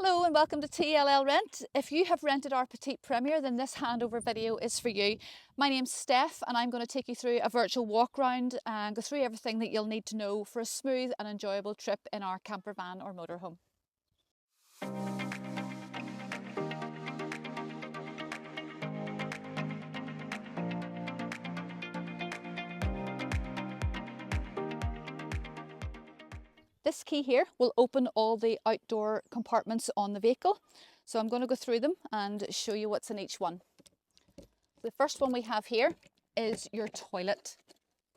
Hello and welcome to TLL Rent. If you have rented our Petite Premier, then this handover video is for you. My name's Steph and I'm going to take you through a virtual walk round and go through everything that you'll need to know for a smooth and enjoyable trip in our camper van or motorhome. This key here will open all the outdoor compartments on the vehicle. So I'm going to go through them and show you what's in each one. The first one we have here is your toilet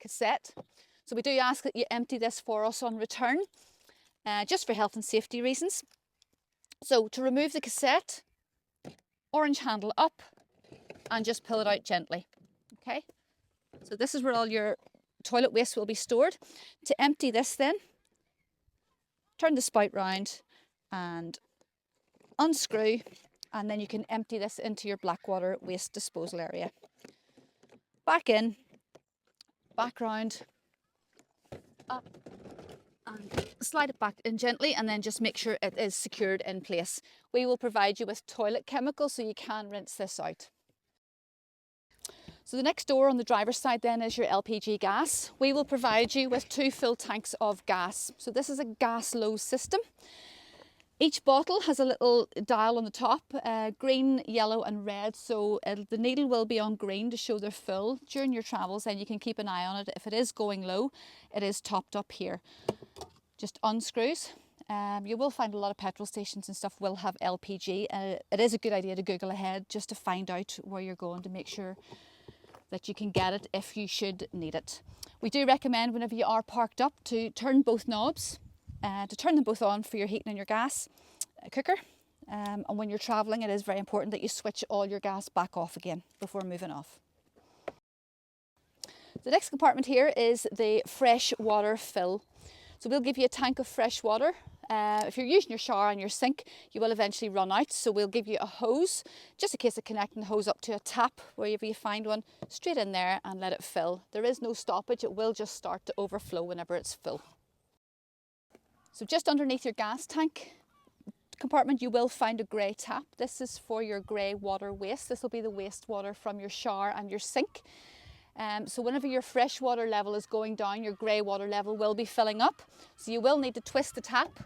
cassette. So we do ask that you empty this for us on return, just for health and safety reasons. So to remove the cassette, orange handle up and just pull it out gently. Okay, so this is where all your toilet waste will be stored. To empty this then, turn the spout round and unscrew, and then you can empty this into your blackwater waste disposal area. Back in, back round, up, and slide it back in gently, and then just make sure it is secured in place. We will provide you with toilet chemicals so you can rinse this out. So the next door on the driver's side then is your LPG gas. We will provide you with 2 full tanks of gas. So this is a gas low system. Each bottle has a little dial on the top, green, yellow and red. So the needle will be on green to show they're full during your travels, and you can keep an eye on it. If it is going low, it is topped up here. Just unscrews. You will find a lot of petrol stations and stuff will have LPG. It is a good idea to Google ahead just to find out where you're going to make sure that you can get it if you should need it. We do recommend whenever you are parked up to turn both knobs, to turn them both on for your heating and your gas cooker. And when you're travelling, it is very important that you switch all your gas back off again before moving off. The next compartment here is the fresh water fill. So we'll give you a tank of fresh water. If you're using your shower and your sink, you will eventually run out. So we'll give you a hose, just in case of connecting the hose up to a tap, wherever you find one, straight in there and let it fill. There is no stoppage, it will just start to overflow whenever it's full. So just underneath your gas tank compartment, you will find a grey tap. This is for your grey water waste. This will be the wastewater from your shower and your sink. So whenever your fresh water level is going down, your grey water level will be filling up. So you will need to twist the tap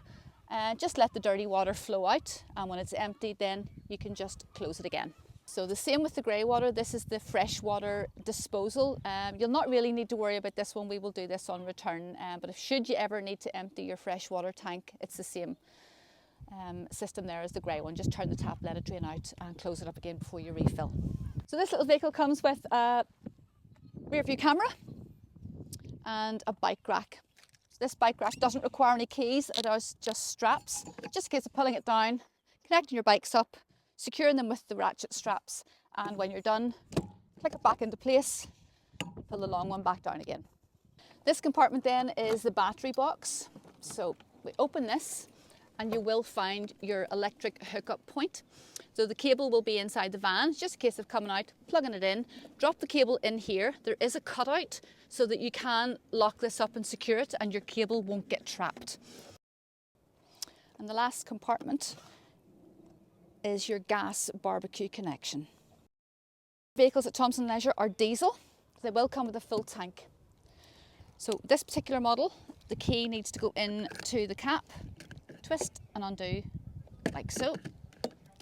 and just let the dirty water flow out. And when it's emptied, then you can just close it again. So the same with the grey water. This is the fresh water disposal. You'll not really need to worry about this one. We will do this on return. But if should you ever need to empty your fresh water tank, it's the same system there as the grey one. Just turn the tap, let it drain out and close it up again before you refill. So this little vehicle comes with a rear view camera and a bike rack. So this bike rack doesn't require any keys, it has just straps, just in case of pulling it down, connecting your bikes up, securing them with the ratchet straps, and when you're done, click it back into place, pull the long one back down again. This compartment then is the battery box. So we open this and you will find your electric hookup point. So the cable will be inside the van, just in case of coming out, plugging it in, drop the cable in here. There is a cutout so that you can lock this up and secure it and your cable won't get trapped. And the last compartment is your gas barbecue connection. Vehicles at Thompson Leisure are diesel. They will come with a full tank. So this particular model, the key needs to go into the cap, twist and undo like so.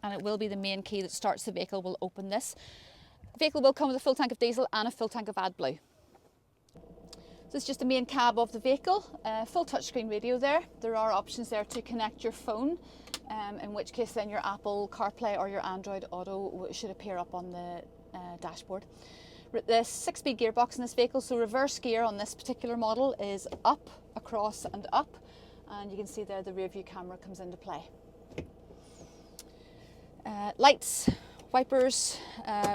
And it will be the main key that starts the vehicle will open this. The vehicle will come with a full tank of diesel and a full tank of AdBlue. So this is just the main cab of the vehicle, full touchscreen radio there. There are options there to connect your phone, in which case then your Apple CarPlay or your Android Auto should appear up on the dashboard. The 6-speed gearbox in this vehicle, so reverse gear on this particular model is up, across and up. And you can see there the rear view camera comes into play. Lights, wipers,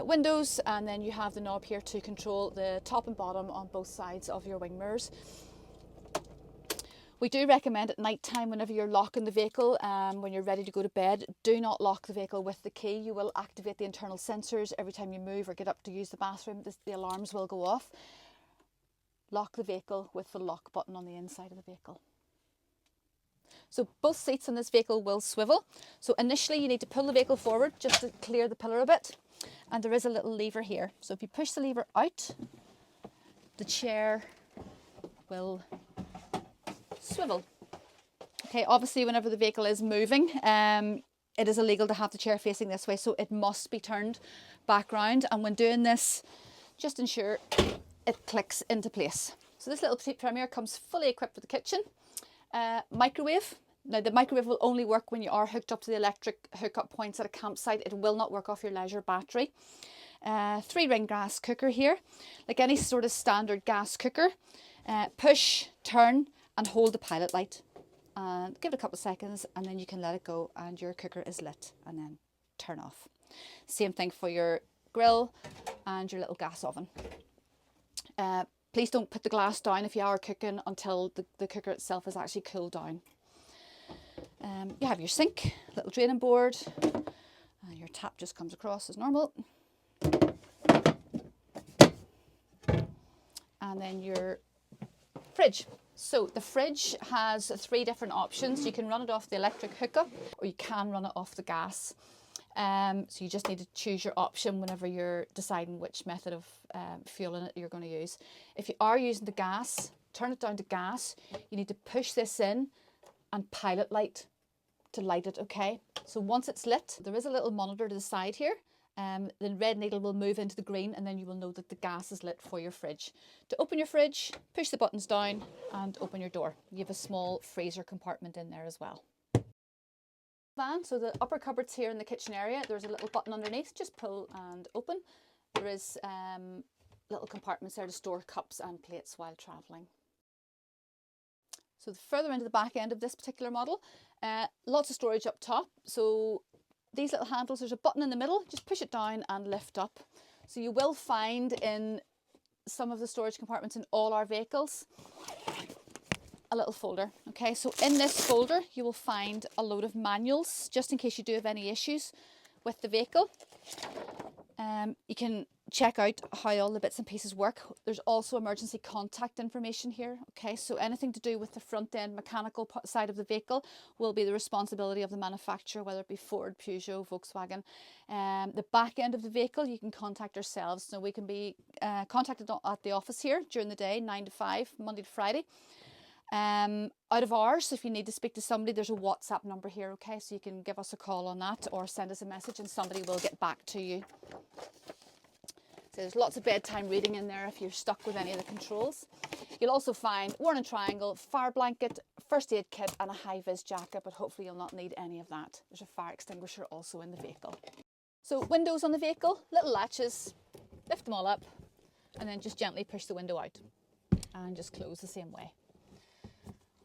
windows, and then you have the knob here to control the top and bottom on both sides of your wing mirrors. We do recommend at night time, whenever you're locking the vehicle, when you're ready to go to bed, do not lock the vehicle with the key. You will activate the internal sensors every time you move or get up to use the bathroom. The alarms will go off. Lock the vehicle with the lock button on the inside of the vehicle. So both seats in this vehicle will swivel. So initially you need to pull the vehicle forward just to clear the pillar a bit. And there is a little lever here. So if you push the lever out, the chair will swivel. Okay, obviously whenever the vehicle is moving, it is illegal to have the chair facing this way, so it must be turned back round. And when doing this, just ensure it clicks into place. So this little Petite Premier comes fully equipped with the kitchen. Microwave. Now the microwave will only work when you are hooked up to the electric hookup points at a campsite. It will not work off your leisure battery. 3-ring gas cooker here. Like any sort of standard gas cooker, push, turn and hold the pilot light. And give it a couple of seconds and then you can let it go and your cooker is lit, and then turn off. Same thing for your grill and your little gas oven. Please don't put the glass down if you are cooking until the cooker itself is actually cooled down. You have your sink, little draining board, and your tap just comes across as normal. And then your fridge. So the fridge has 3 different options. You can run it off the electric hookup or you can run it off the gas. So you just need to choose your option whenever you're deciding which method of fueling it you're going to use. If you are using the gas, turn it down to gas. You need to push this in and pilot light to light it, okay? So once it's lit, there is a little monitor to the side here. The red needle will move into the green and then you will know that the gas is lit for your fridge. To open your fridge, push the buttons down and open your door. You have a small freezer compartment in there as well. So the upper cupboards here in the kitchen area, there's a little button underneath, just pull and open. There is little compartments there to store cups and plates while travelling. So further into the back end of this particular model, lots of storage up top. So these little handles, there's a button in the middle, just push it down and lift up. So you will find in some of the storage compartments in all our vehicles a little folder. Okay, so in this folder you will find a load of manuals just in case you do have any issues with the vehicle. You can check out how all the bits and pieces work. There's also emergency contact information here. Okay, so anything to do with the front end mechanical side of the vehicle will be the responsibility of the manufacturer, whether it be Ford, Peugeot, Volkswagen. The back end of the vehicle you can contact ourselves. So we can be contacted at the office here during the day, 9 to 5, Monday to Friday. Out of hours, if you need to speak to somebody, there's a WhatsApp number here, okay? So you can give us a call on that or send us a message and somebody will get back to you. So there's lots of bedtime reading in there if you're stuck with any of the controls. You'll also find warning triangle, fire blanket, first aid kit and a high-vis jacket, but hopefully you'll not need any of that. There's a fire extinguisher also in the vehicle. So windows on the vehicle, little latches, lift them all up and then just gently push the window out and just close the same way.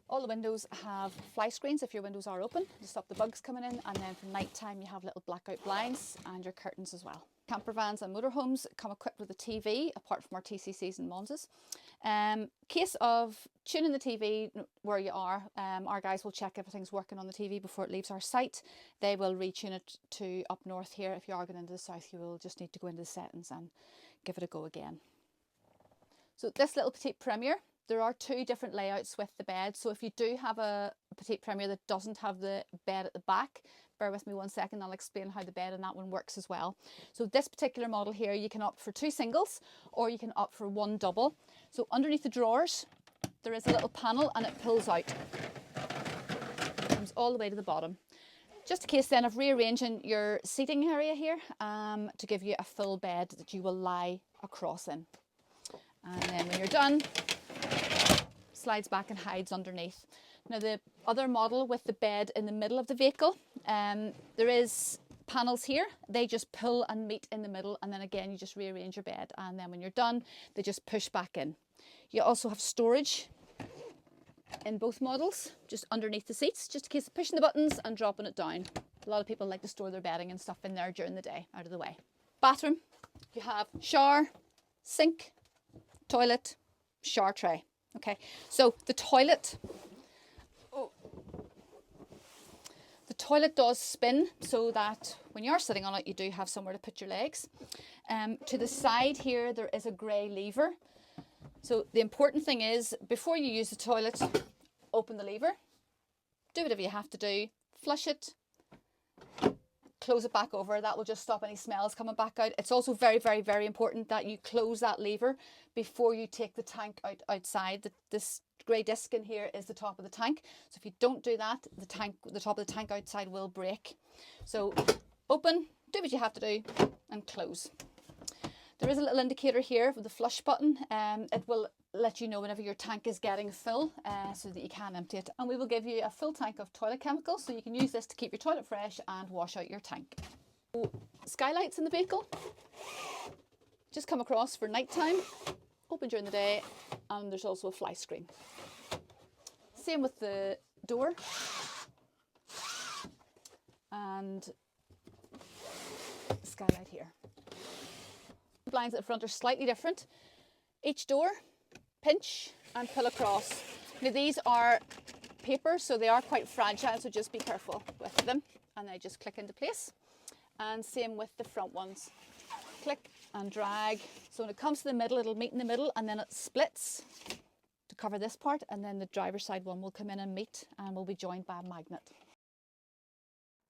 All the windows have fly screens if your windows are open to stop the bugs coming in, and then for night time you have little blackout blinds and your curtains as well. Camper vans and motorhomes come equipped with a TV apart from our TCCs and Monzas. Case of tuning the TV where you are, our guys will check everything's working on the TV before it leaves our site. They will retune it to up north here. If you are going into the south, you will just need to go into the settings and give it a go again. So this little Petite Premier, there are 2 different layouts with the bed. So if you do have a Petite Premier that doesn't have the bed at the back, bear with me one second, I'll explain how the bed in that one works as well. So this particular model here, you can opt for 2 singles or you can opt for 1 double. So underneath the drawers, there is a little panel and it pulls out. It comes all the way to the bottom. Just in case then of rearranging your seating area here to give you a full bed that you will lie across in. And then when you're done, slides back and hides underneath. Now the other model with the bed in the middle of the vehicle, there is panels here. They just pull and meet in the middle, and then again you just rearrange your bed, and then when you're done they just push back in. You also have storage in both models just underneath the seats, just in case of pushing the buttons and dropping it down. A lot of people like to store their bedding and stuff in there during the day, out of the way. Bathroom, you have shower, sink, toilet, shower tray. Okay, so the toilet does spin so that when you're sitting on it you do have somewhere to put your legs. To the side here there is a grey lever. So the important thing is before you use the toilet, open the lever, do whatever you have to do, flush it, close it back over. That will just stop any smells coming back out. It's also very, very, very important that you close that lever before you take the tank outside. This grey disc in here is the top of the tank. So if you don't do that, the top of the tank outside will break. So open, do what you have to do, and close. There is a little indicator here with the flush button. It will let you know whenever your tank is getting full so that you can empty it. And we will give you a full tank of toilet chemicals, so you can use this to keep your toilet fresh and wash out your tank. Skylights in the vehicle. Just come across for night time, open during the day, and there's also a fly screen. Same with the door. And skylight here. The blinds at the front are slightly different. Each door, pinch and pull across. Now these are paper, so they are quite fragile, so just be careful with them. And they just click into place. And same with the front ones. Click and drag. So when it comes to the middle, it'll meet in the middle, and then it splits to cover this part, and then the driver's side one will come in and meet and will be joined by a magnet.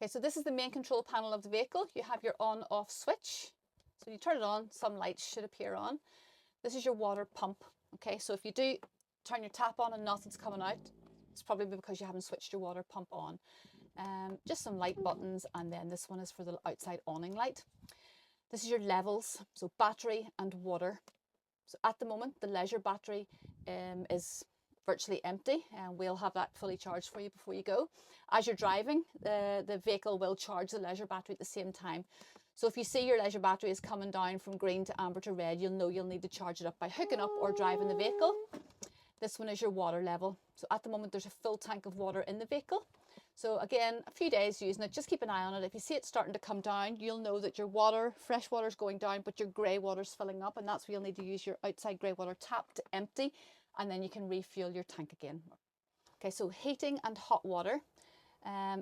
Okay, so this is the main control panel of the vehicle. You have your on-off switch. So when you turn it on, some lights should appear on. This is your water pump. Okay, so if you do turn your tap on and nothing's coming out, it's probably because you haven't switched your water pump on. Just some light buttons, and then this one is for the outside awning light. This is your levels, so battery and water. So at the moment, the leisure battery is virtually empty, and we'll have that fully charged for you before you go. As you're driving, the vehicle will charge the leisure battery at the same time. So if you see your leisure battery is coming down from green to amber to red, you'll know you'll need to charge it up by hooking up or driving the vehicle. This one is your water level. So at the moment, there's a full tank of water in the vehicle. So again, a few days using it, just keep an eye on it. If you see it starting to come down, you'll know that your water, fresh water is going down, but your grey water is filling up, and that's where you'll need to use your outside grey water tap to empty, and then you can refuel your tank again. Okay, so heating and hot water.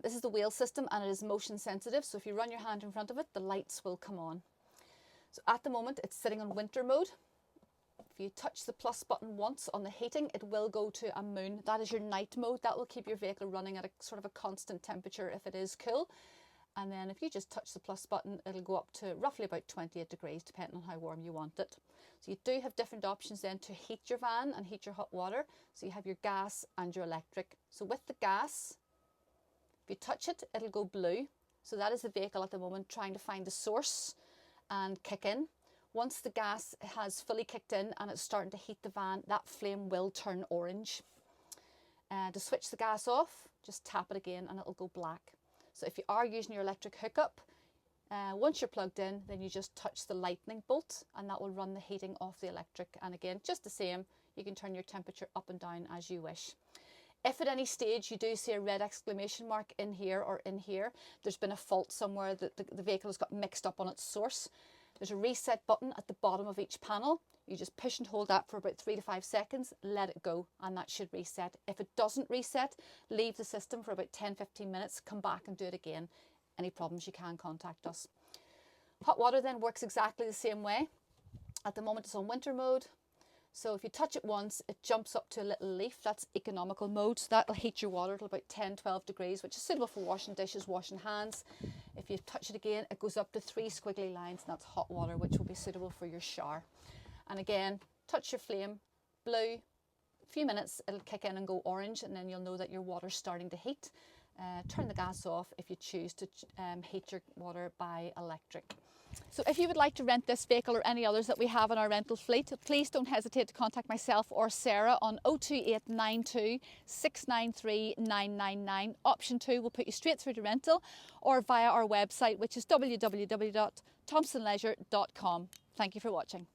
This is the wheel system, and it is motion sensitive. So if you run your hand in front of it, the lights will come on. So at the moment, it's sitting on winter mode. If you touch the plus button once on the heating, it will go to a moon. That is your night mode. That will keep your vehicle running at a sort of a constant temperature if it is cool. And then if you just touch the plus button, it'll go up to roughly about 28 degrees, depending on how warm you want it. So you do have different options then to heat your van and heat your hot water. So you have your gas and your electric. So with the gas, if you touch it, it'll go blue. So that is the vehicle at the moment trying to find the source and kick in. Once the gas has fully kicked in and it's starting to heat the van, that flame will turn orange. To switch the gas off, just tap it again and it'll go black. So if you are using your electric hookup, once you're plugged in, then you just touch the lightning bolt and that will run the heating off the electric. And again, just the same, you can turn your temperature up and down as you wish. If at any stage you do see a red exclamation mark in here or in here, there's been a fault somewhere that the vehicle has got mixed up on its source. There's a reset button at the bottom of each panel. You just push and hold that for about 3 to 5 seconds, let it go, and that should reset. If it doesn't reset, leave the system for about 10-15 minutes, come back and do it again. Any problems, you can contact us. Hot water then works exactly the same way. At the moment it's on winter mode. So if you touch it once, it jumps up to a little leaf. That's economical mode. So that'll heat your water to about 10-12 degrees, which is suitable for washing dishes, washing hands. If you touch it again, it goes up to 3 squiggly lines, and that's hot water, which will be suitable for your shower. And again, touch your flame, blue, a few minutes, it'll kick in and go orange, and then you'll know that your water's starting to heat. Turn the gas off if you choose to heat your water by electric. So if you would like to rent this vehicle or any others that we have in our rental fleet, please don't hesitate to contact myself or Sarah on 02892 693 999. Option 2 will put you straight through to rental, or via our website, which is www.thompsonleisure.com. Thank you for watching.